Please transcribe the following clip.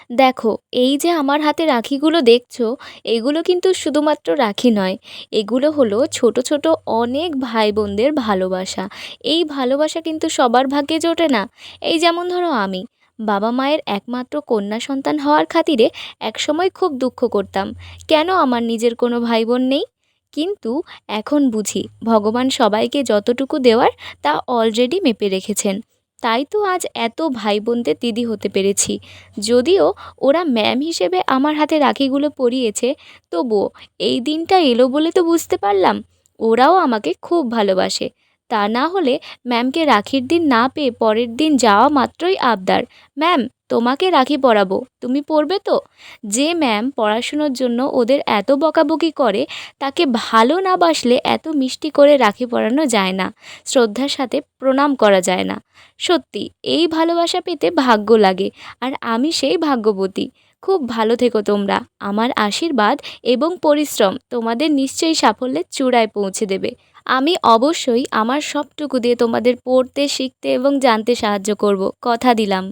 দেখো, এই যে আমার হাতে রাখিগুলো দেখছো, এগুলো কিন্তু শুধুমাত্র রাখি নয়। এগুলো হলো ছোট ছোট অনেক ভাই বোনদের ভালোবাসা। এই ভালোবাসা কিন্তু সবার ভাগ্যে জোটে না। এই যেমন ধরো আমি বাবা মায়ের একমাত্র কন্যা সন্তান হওয়ার খাতিরে একসময় খুব দুঃখ করতাম, কেন আমার নিজের কোনো ভাই বোন নেই। কিন্তু এখন বুঝি ভগবান সবাইকে যতটুকু দেওয়ার তা অলরেডি মেপে রেখেছেন। তাই তো আজ এত ভাই বোনদের দিদি হতে পেরেছি। যদিও ওরা ম্যাম হিসেবে আমার হাতে রাখিগুলো পরিয়েছে, তবুও এই দিনটা এলো বলে তো বুঝতে পারলাম ওরাও আমাকে খুব ভালোবাসে। তা না হলে ম্যামকে রাখির দিন না পেয়ে পরের দিন যাওয়া মাত্রই আবদার, ম্যাম তোমাকে রাখি পরাবো, তুমি পরবে তো। যে ম্যাম পড়াশুনোর জন্য ওদের এত বকাবকি করে, তাকে ভালো না বাসলে এত মিষ্টি করে রাখি পরানো যায় না, শ্রদ্ধার সাথে প্রণাম করা যায় না। সত্যি এই ভালোবাসা পেতে ভাগ্য লাগে, আর আমি সেই ভাগ্যবতী। খুব ভালো থেকো তোমরা। আমার আশীর্বাদ এবং পরিশ্রম তোমাদের নিশ্চয়ই সাফল্যের চূড়ায় পৌঁছে দেবে। আমি অবশ্যই আমার সবটুকু দিয়ে তোমাদের পড়তে, শিখতে এবং জানতে সাহায্য করব, কথা দিলাম।